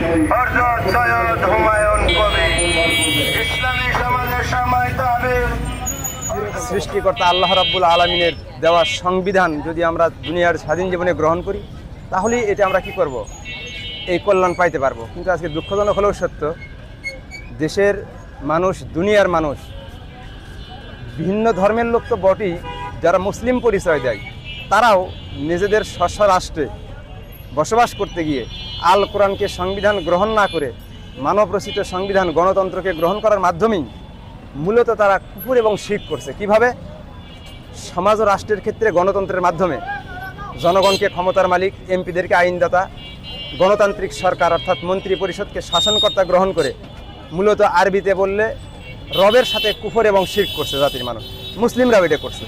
হযরত সৈয়দ হুমায়ুন কবির ইসলামী সমাজের সম্মানিত আমির। সৃষ্টিকর্তা আল্লাহ রাব্বুল আলামিনের দেওয়া সংবিধান যদি আমরা দুনিয়ার স্বাধীন জীবনে গ্রহণ করি, তাহলেই এটা আমরা কি করব, এই কল্যাণ পাইতে পারবো। কিন্তু আজকে দুঃখজনক হলেও সত্য, দেশের মানুষ, দুনিয়ার মানুষ, ভিন্ন ধর্মের লোক তো বটেই, যারা মুসলিম পরিচয় দেয়, তারাও নিজেদের স্ব রাষ্ট্রে বসবাস করতে গিয়ে আল কোরআনকে সংবিধান গ্রহণ না করে মানবরচিত সংবিধান গণতন্ত্রকে গ্রহণ করার মাধ্যমেই মূলত তারা কুফর এবং শিরক করছে। কিভাবে? সমাজ ও রাষ্ট্রের ক্ষেত্রে গণতন্ত্রের মাধ্যমে জনগণকে ক্ষমতার মালিক, এমপিদেরকে আইনদাতা, গণতান্ত্রিক সরকার অর্থাৎ মন্ত্রী পরিষদকে শাসনকর্তা গ্রহণ করে মূলত আরবিতে বললে রবের সাথে কুফর এবং শিরক করছে জাতির মানুষ। মুসলিমরাও এটা করছে।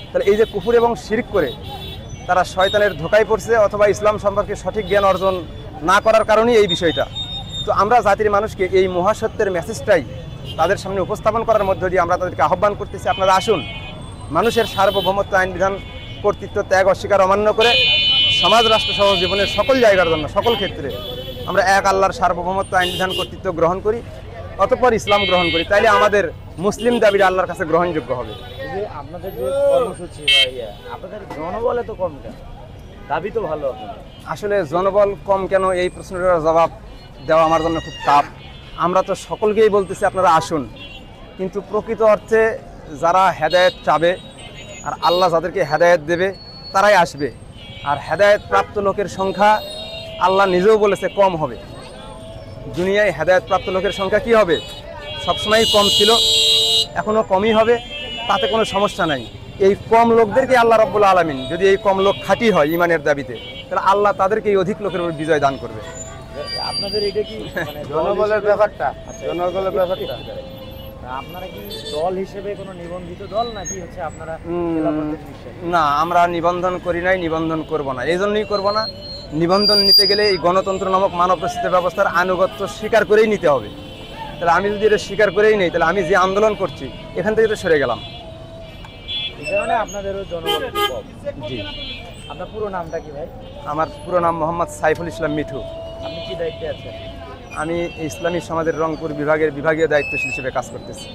তাহলে এই যে কুফর এবং শিরক করে তারা শয়তানের ধোঁকায় পড়ছে, অথবা ইসলাম সম্পর্কে সঠিক জ্ঞান অর্জন না করার কারণেই এই বিষয়টা। তো আমরা জাতির মানুষকে এই মহাসত্যের মেসেজটাই তাদের সামনে উপস্থাপন করার মধ্য দিয়ে আমরা তাদেরকে আহ্বান করতেছি, আপনারা আসুন, মানুষের সার্বভৌমত্ব, আইন বিধান, কর্তৃত্ব ত্যাগ অস্বীকার অমান্য করে সমাজ রাষ্ট্র সহ জীবনের সকল জায়গার জন্য, সকল ক্ষেত্রে আমরা এক আল্লাহর সার্বভৌমত্ব, আইন বিধান, কর্তৃত্ব গ্রহণ করি, অতঃপর ইসলাম গ্রহণ করি। তাইলে আমাদের মুসলিম দাবিটা আল্লাহর কাছে গ্রহণযোগ্য হবে। আপনাদের যে কর্মসূচি, আপনাদের জনবলে তো কম কেন? দাবি তো ভালো। আসলে জনবল কম কেন, এই প্রশ্নটার জবাব দেওয়া আমার জন্য খুব টাফ। আমরা তো সকলকেই বলতেছি আপনারা আসুন, কিন্তু প্রকৃত অর্থে যারা হেদায়েত চাবে আর আল্লাহ যাদেরকে হেদায়েত দেবে তারাই আসবে। আর হেদায়েত প্রাপ্ত লোকের সংখ্যা আল্লাহ নিজেও বলেছে কম হবে। দুনিয়ায় হেদায়েত প্রাপ্ত লোকের সংখ্যা কি হবে? সবসময়ই কম ছিল, এখনও কমই হবে, তাতে কোনো সমস্যা নাই। এই কম লোকদেরকে আল্লাহ রাব্বুল আলামিন, যদি এই কম লোক খাঁটি হয় ইমানের দাবিতে, তাহলে আল্লাহ তাদেরকে এই অধিক লোকের উপর বিজয় দান করবে। আপনাদের এটা কি জনবলের ব্যাপারটা, জনবলের ব্যাপারটা আপনারা কি দল হিসেবে কোনো নিবন্ধিত দল নাকি হচ্ছে আপনারা? না, আমরা নিবন্ধন করি নাই, নিবন্ধন করব না। এই জন্যই করব না, নিবন্ধন নিতে গেলে এই গণতন্ত্র নামক মানবরচিত ব্যবস্থার আনুগত্য স্বীকার করেই নিতে হবে। তাহলে আমি যদি এটা স্বীকার করেই নেই, তাহলে আমি যে আন্দোলন করছি এখান থেকে তো সরে গেলাম। এই কারণে আপনাদেরও জনবল কম। জি। আপনার পুরো নামটা কি ভাই? আমার পুরো নাম মোহাম্মদ সাইফুল ইসলাম মিঠু। আপনি কি দায়িত্বে আছেন? আমি ইসলামী সমাজের রংপুর বিভাগের বিভাগীয় দায়িত্বশীল হিসেবে কাজ করতেছি।